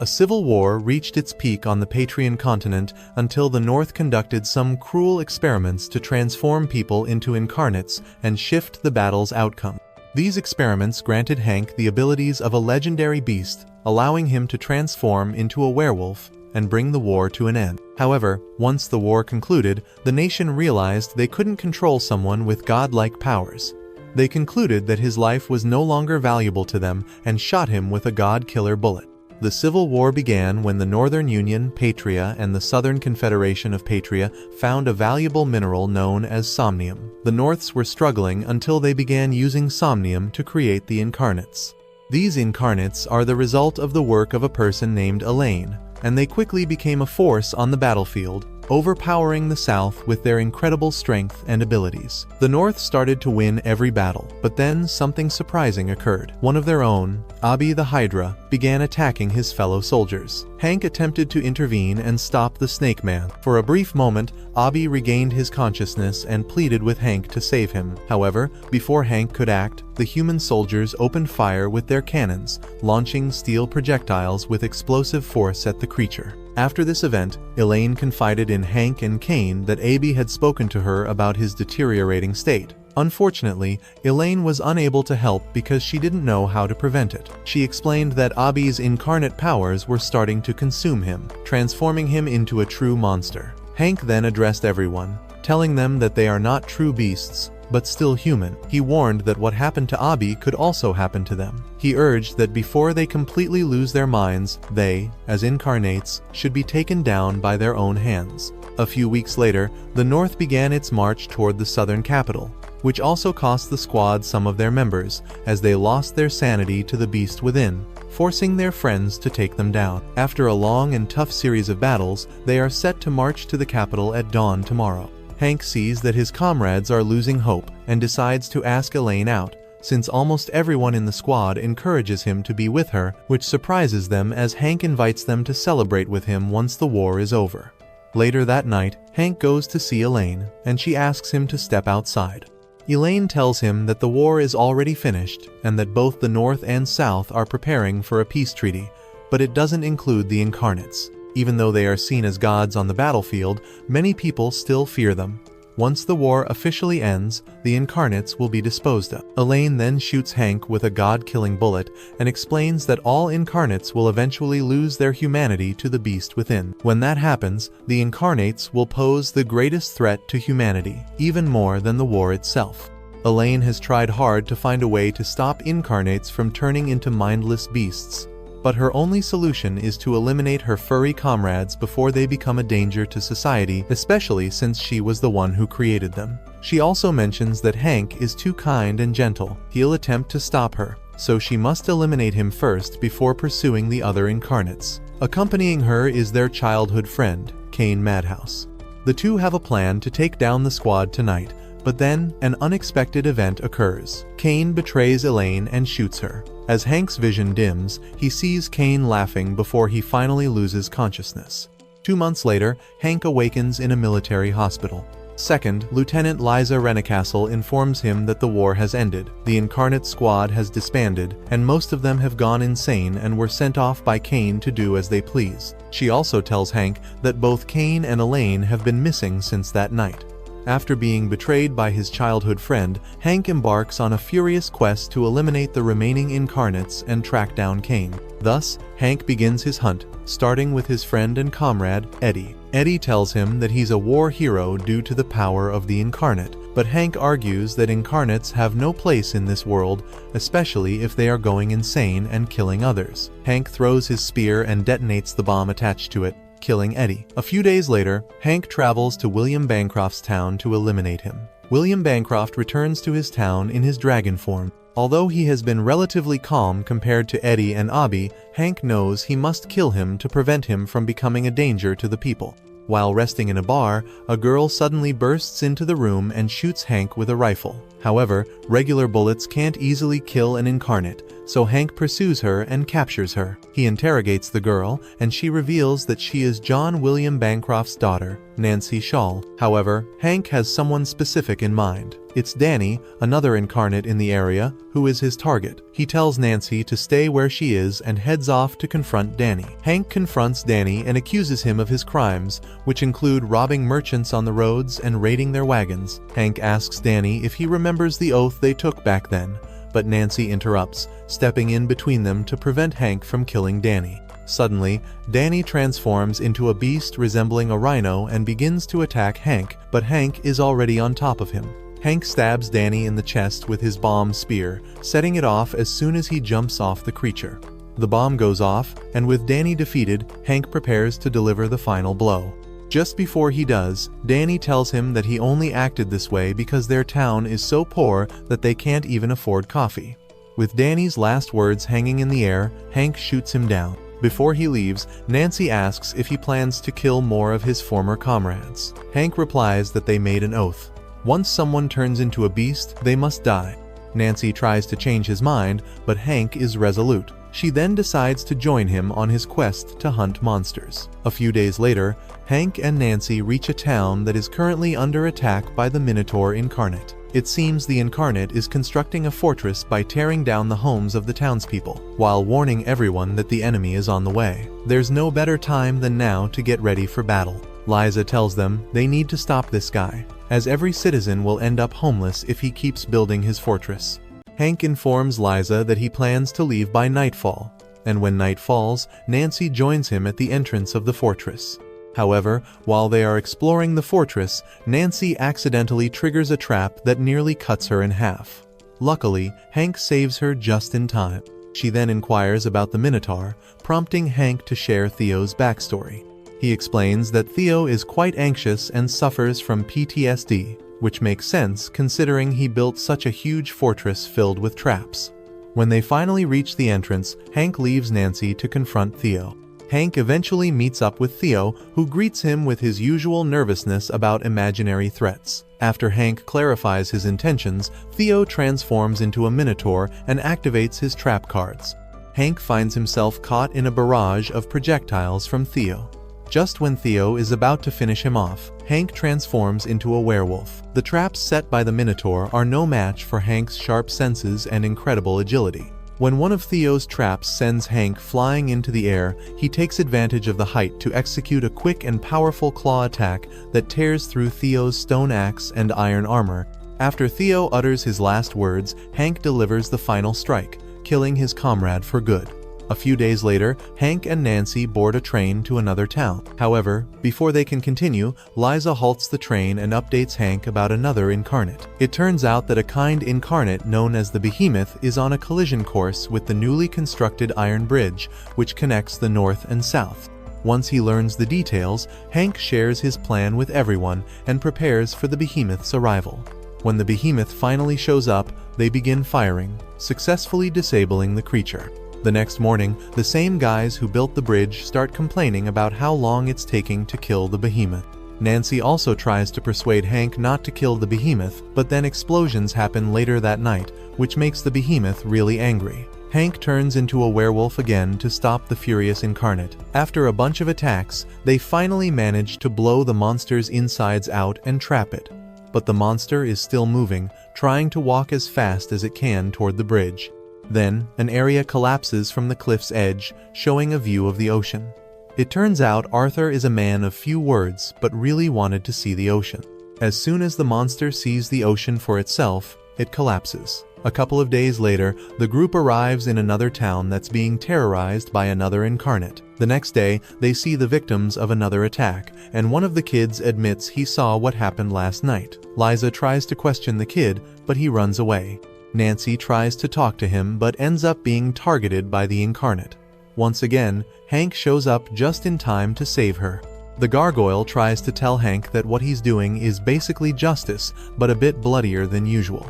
A civil war reached its peak on the Patrian continent until the North conducted some cruel experiments to transform people into incarnates and shift the battle's outcome. These experiments granted Hank the abilities of a legendary beast, allowing him to transform into a werewolf and bring the war to an end. However, once the war concluded, the nation realized they couldn't control someone with godlike powers. They concluded that his life was no longer valuable to them and shot him with a god-killer bullet. The Civil War began when the Northern Union, Patria, and the Southern Confederation of Patria found a valuable mineral known as somnium. The Norths were struggling until they began using somnium to create the incarnates. These incarnates are the result of the work of a person named Elaine, and they quickly became a force on the battlefield, overpowering the South with their incredible strength and abilities. The North started to win every battle, but then something surprising occurred. One of their own, Abi the Hydra, began attacking his fellow soldiers. Hank attempted to intervene and stop the Snake Man. For a brief moment, Abi regained his consciousness and pleaded with Hank to save him. However, before Hank could act, the human soldiers opened fire with their cannons, launching steel projectiles with explosive force at the creature. After this event, Elaine confided in Hank and Cain that Abi had spoken to her about his deteriorating state. Unfortunately, Elaine was unable to help because she didn't know how to prevent it. She explained that Abi's incarnate powers were starting to consume him, transforming him into a true monster. Hank then addressed everyone, telling them that they are not true beasts, but still human. He warned that what happened to Abi could also happen to them. He urged that before they completely lose their minds, they, as incarnates, should be taken down by their own hands. A few weeks later, the North began its march toward the southern capital, which also cost the squad some of their members, as they lost their sanity to the beast within, forcing their friends to take them down. After a long and tough series of battles, they are set to march to the capital at dawn tomorrow. Hank sees that his comrades are losing hope and decides to ask Elaine out, since almost everyone in the squad encourages him to be with her, which surprises them as Hank invites them to celebrate with him once the war is over. Later that night, Hank goes to see Elaine, and she asks him to step outside. Elaine tells him that the war is already finished and that both the North and South are preparing for a peace treaty, but it doesn't include the incarnates. Even though they are seen as gods on the battlefield, many people still fear them. Once the war officially ends, the incarnates will be disposed of. Elaine then shoots Hank with a god-killing bullet and explains that all incarnates will eventually lose their humanity to the beast within. When that happens, the incarnates will pose the greatest threat to humanity, even more than the war itself. Elaine has tried hard to find a way to stop incarnates from turning into mindless beasts, but her only solution is to eliminate her furry comrades before they become a danger to society, especially since she was the one who created them. She also mentions that Hank is too kind and gentle. He'll attempt to stop her, so she must eliminate him first before pursuing the other incarnates. Accompanying her is their childhood friend, Cain Madhouse. The two have a plan to take down the squad tonight, but then an unexpected event occurs. Cain betrays Elaine and shoots her. As Hank's vision dims, he sees Cain laughing before he finally loses consciousness. 2 months later, Hank awakens in a military hospital. Second, Lieutenant Liza Renecastle informs him that the war has ended, the incarnate squad has disbanded, and most of them have gone insane and were sent off by Cain to do as they please. She also tells Hank that both Cain and Elaine have been missing since that night. After being betrayed by his childhood friend, Hank embarks on a furious quest to eliminate the remaining incarnates and track down Cain. Thus, Hank begins his hunt, starting with his friend and comrade, Eddie. Eddie tells him that he's a war hero due to the power of the incarnate, but Hank argues that incarnates have no place in this world, especially if they are going insane and killing others. Hank throws his spear and detonates the bomb attached to it, killing Eddie. A few days later, Hank travels to William Bancroft's town to eliminate him. William Bancroft returns to his town in his dragon form. Although he has been relatively calm compared to Eddie and Abi, Hank knows he must kill him to prevent him from becoming a danger to the people. While resting in a bar, a girl suddenly bursts into the room and shoots Hank with a rifle. However, regular bullets can't easily kill an incarnate, so Hank pursues her and captures her. He interrogates the girl, and she reveals that she is John William Bancroft's daughter, Nancy Shaw. However, Hank has someone specific in mind. It's Danny, another incarnate in the area, who is his target. He tells Nancy to stay where she is and heads off to confront Danny. Hank confronts Danny and accuses him of his crimes, which include robbing merchants on the roads and raiding their wagons. Hank asks Danny if he remembers the oath they took back then, but Nancy interrupts, stepping in between them to prevent Hank from killing Danny. Suddenly, Danny transforms into a beast resembling a rhino and begins to attack Hank, but Hank is already on top of him. Hank stabs Danny in the chest with his bomb spear, setting it off as soon as he jumps off the creature. The bomb goes off, and with Danny defeated, Hank prepares to deliver the final blow. Just before he does, Danny tells him that he only acted this way because their town is so poor that they can't even afford coffee. With Danny's last words hanging in the air, Hank shoots him down. Before he leaves, Nancy asks if he plans to kill more of his former comrades. Hank replies that they made an oath. Once someone turns into a beast, they must die. Nancy tries to change his mind, but Hank is resolute. She then decides to join him on his quest to hunt monsters. A few days later, Hank and Nancy reach a town that is currently under attack by the Minotaur incarnate. It seems the incarnate is constructing a fortress by tearing down the homes of the townspeople, while warning everyone that the enemy is on the way. There's no better time than now to get ready for battle. Liza tells them they need to stop this guy, as every citizen will end up homeless if he keeps building his fortress. Hank informs Liza that he plans to leave by nightfall, and when night falls, Nancy joins him at the entrance of the fortress. However, while they are exploring the fortress, Nancy accidentally triggers a trap that nearly cuts her in half. Luckily, Hank saves her just in time. She then inquires about the Minotaur, prompting Hank to share Theo's backstory. He explains that Theo is quite anxious and suffers from PTSD, which makes sense considering he built such a huge fortress filled with traps. When they finally reach the entrance, Hank leaves Nancy to confront Theo. Hank eventually meets up with Theo, who greets him with his usual nervousness about imaginary threats. After Hank clarifies his intentions, Theo transforms into a Minotaur and activates his trap cards. Hank finds himself caught in a barrage of projectiles from Theo. Just when Theo is about to finish him off, Hank transforms into a werewolf. The traps set by the Minotaur are no match for Hank's sharp senses and incredible agility. When one of Theo's traps sends Hank flying into the air, he takes advantage of the height to execute a quick and powerful claw attack that tears through Theo's stone axe and iron armor. After Theo utters his last words, Hank delivers the final strike, killing his comrade for good. A few days later, Hank and Nancy board a train to another town. However, before they can continue, Liza halts the train and updates Hank about another incarnate. It turns out that a kind incarnate known as the Behemoth is on a collision course with the newly constructed iron bridge, which connects the north and south. Once he learns the details, Hank shares his plan with everyone and prepares for the Behemoth's arrival. When the Behemoth finally shows up, they begin firing, successfully disabling the creature. The next morning, the same guys who built the bridge start complaining about how long it's taking to kill the Behemoth. Nancy also tries to persuade Hank not to kill the Behemoth, but then explosions happen later that night, which makes the Behemoth really angry. Hank turns into a werewolf again to stop the furious incarnate. After a bunch of attacks, they finally manage to blow the monster's insides out and trap it. But the monster is still moving, trying to walk as fast as it can toward the bridge. Then, an area collapses from the cliff's edge, showing a view of the ocean. It turns out Arthur is a man of few words, but really wanted to see the ocean. As soon as the monster sees the ocean for itself, it collapses. A couple of days later, the group arrives in another town that's being terrorized by another incarnate. The next day, they see the victims of another attack, and one of the kids admits he saw what happened last night. Liza tries to question the kid, but he runs away. Nancy tries to talk to him but ends up being targeted by the incarnate. Once again, Hank shows up just in time to save her. The gargoyle tries to tell Hank that what he's doing is basically justice, but a bit bloodier than usual.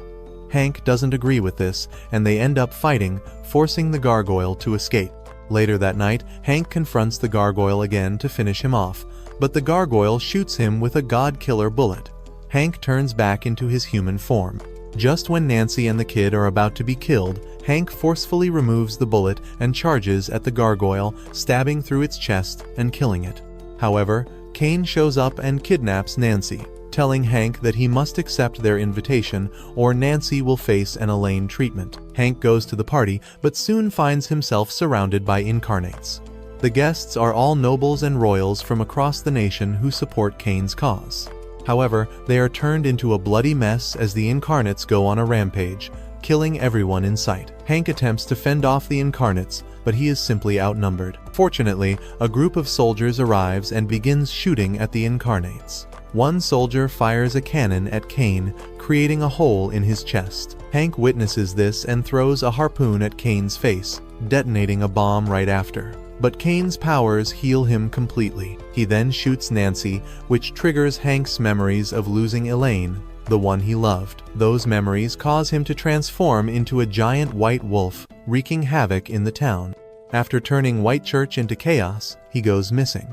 Hank doesn't agree with this, and they end up fighting, forcing the gargoyle to escape. Later that night, Hank confronts the gargoyle again to finish him off, but the gargoyle shoots him with a god-killer bullet. Hank turns back into his human form. Just when Nancy and the kid are about to be killed, Hank forcefully removes the bullet and charges at the gargoyle, stabbing through its chest and killing it. However, Cain shows up and kidnaps Nancy, telling Hank that he must accept their invitation or Nancy will face an Elaine treatment. Hank goes to the party but soon finds himself surrounded by incarnates. The guests are all nobles and royals from across the nation who support Cain's cause. However, they are turned into a bloody mess as the incarnates go on a rampage, killing everyone in sight. Hank attempts to fend off the incarnates, but he is simply outnumbered. Fortunately, a group of soldiers arrives and begins shooting at the incarnates. One soldier fires a cannon at Cain, creating a hole in his chest. Hank witnesses this and throws a harpoon at Cain's face, detonating a bomb right after. But Cain's powers heal him completely. He then shoots Nancy, which triggers Hank's memories of losing Elaine, the one he loved. Those memories cause him to transform into a giant white wolf, wreaking havoc in the town. After turning Whitechurch into chaos, he goes missing.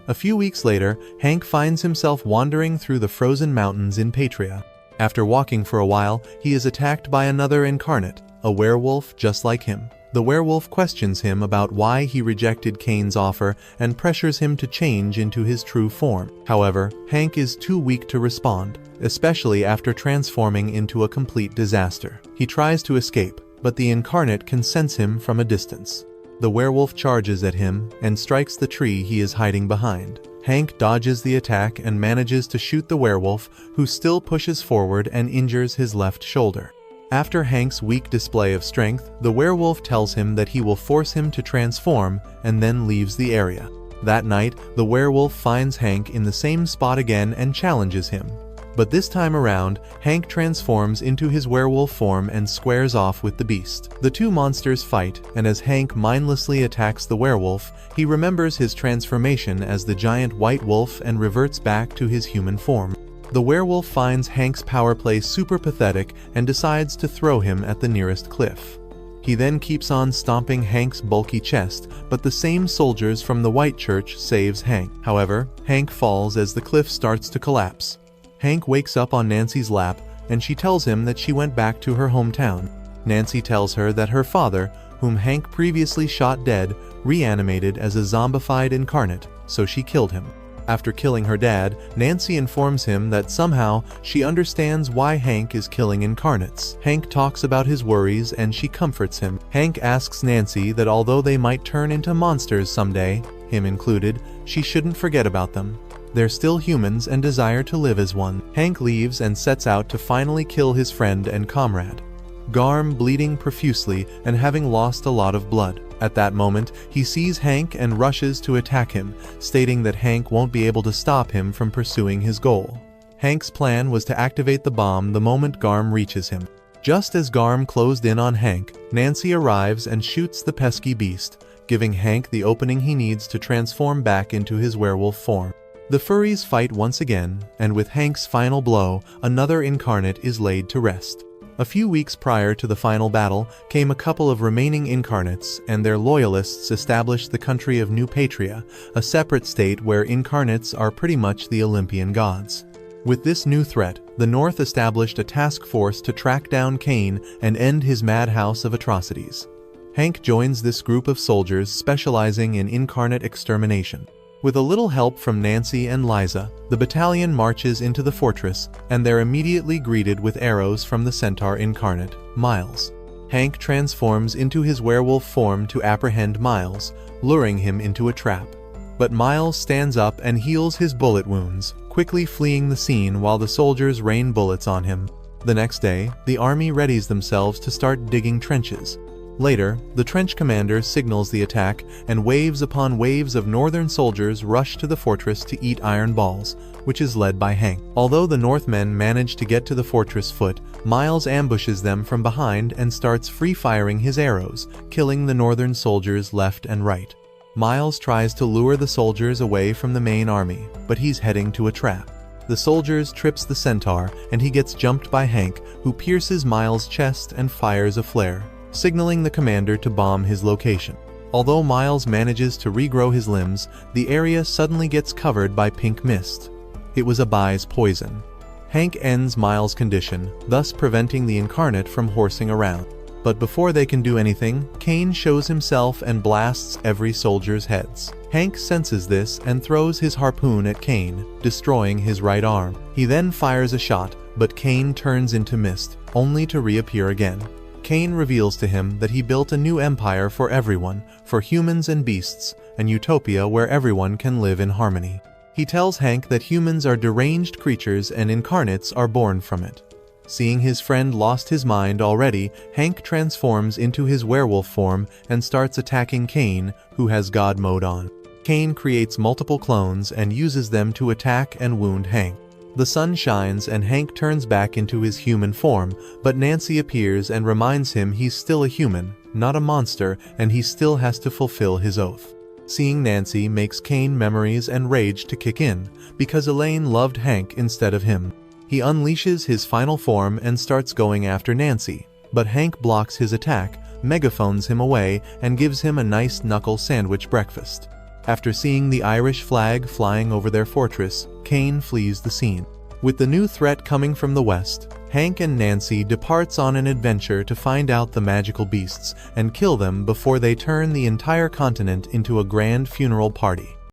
A few weeks later, Hank finds himself wandering through the frozen mountains in Patria. After walking for a while, he is attacked by another incarnate, a werewolf just like him. The werewolf questions him about why he rejected Cain's offer and pressures him to change into his true form. However, Hank is too weak to respond, especially after transforming into a complete disaster. He tries to escape, but the incarnate can sense him from a distance. The werewolf charges at him and strikes the tree he is hiding behind. Hank dodges the attack and manages to shoot the werewolf, who still pushes forward and injures his left shoulder. After Hank's weak display of strength, the werewolf tells him that he will force him to transform and then leaves the area. That night, the werewolf finds Hank in the same spot again and challenges him. But this time around, Hank transforms into his werewolf form and squares off with the beast. The two monsters fight, and as Hank mindlessly attacks the werewolf, he remembers his transformation as the giant white wolf and reverts back to his human form. The werewolf finds Hank's power play super pathetic and decides to throw him at the nearest cliff. He then keeps on stomping Hank's bulky chest, but the same soldiers from the Whitechurch saves Hank. However, Hank falls as the cliff starts to collapse. Hank wakes up on Nancy's lap, and she tells him that she went back to her hometown. Nancy tells her that her father, whom Hank previously shot dead, reanimated as a zombified incarnate, so she killed him. After killing her dad, Nancy informs him that somehow she understands why Hank is killing incarnates. Hank talks about his worries and she comforts him. Hank asks Nancy that although they might turn into monsters someday, him included, she shouldn't forget about them. They're still humans and desire to live as one. Hank leaves and sets out to finally kill his friend and comrade, Garm, bleeding profusely and having lost a lot of blood. At that moment, he sees Hank and rushes to attack him, stating that Hank won't be able to stop him from pursuing his goal. Hank's plan was to activate the bomb the moment Garm reaches him. Just as Garm closed in on Hank, Nancy arrives and shoots the pesky beast, giving Hank the opening he needs to transform back into his werewolf form. The furries fight once again, and with Hank's final blow, another incarnate is laid to rest. A few weeks prior to the final battle came a couple of remaining incarnates, and their loyalists established the country of New Patria, a separate state where incarnates are pretty much the Olympian gods. With this new threat, the North established a task force to track down Cain and end his madhouse of atrocities. Hank joins this group of soldiers specializing in incarnate extermination. With a little help from Nancy and Liza, the battalion marches into the fortress, and they're immediately greeted with arrows from the centaur incarnate, Miles. Hank transforms into his werewolf form to apprehend Miles, luring him into a trap. But Miles stands up and heals his bullet wounds, quickly fleeing the scene while the soldiers rain bullets on him. The next day, the army readies themselves to start digging trenches. Later, the trench commander signals the attack, and waves upon waves of northern soldiers rush to the fortress to eat iron balls, which is led by Hank. Although the Northmen manage to get to the fortress foot, Miles ambushes them from behind and starts free-firing his arrows, killing the northern soldiers left and right. Miles tries to lure the soldiers away from the main army, but he's heading to a trap. The soldiers trips the centaur, and he gets jumped by Hank, who pierces Miles' chest and fires a flare, signaling the commander to bomb his location. Although Miles manages to regrow his limbs, the area suddenly gets covered by pink mist. It was Abai's poison. Hank ends Miles' condition, thus preventing the incarnate from horsing around. But before they can do anything, Cain shows himself and blasts every soldier's heads. Hank senses this and throws his harpoon at Cain, destroying his right arm. He then fires a shot, but Cain turns into mist, only to reappear again. Cain reveals to him that he built a new empire for everyone, for humans and beasts, an utopia where everyone can live in harmony. He tells Hank that humans are deranged creatures and incarnates are born from it. Seeing his friend lost his mind already, Hank transforms into his werewolf form and starts attacking Cain, who has God mode on. Cain creates multiple clones and uses them to attack and wound Hank. The sun shines and Hank turns back into his human form, but Nancy appears and reminds him he's still a human, not a monster, and he still has to fulfill his oath. Seeing Nancy makes Cain memories and rage to kick in, because Elaine loved Hank instead of him. He unleashes his final form and starts going after Nancy, but Hank blocks his attack, megaphones him away, and gives him a nice knuckle sandwich breakfast. After seeing the Irish flag flying over their fortress, Cain flees the scene. With the new threat coming from the west, Hank and Nancy departs on an adventure to find out the magical beasts and kill them before they turn the entire continent into a grand funeral party.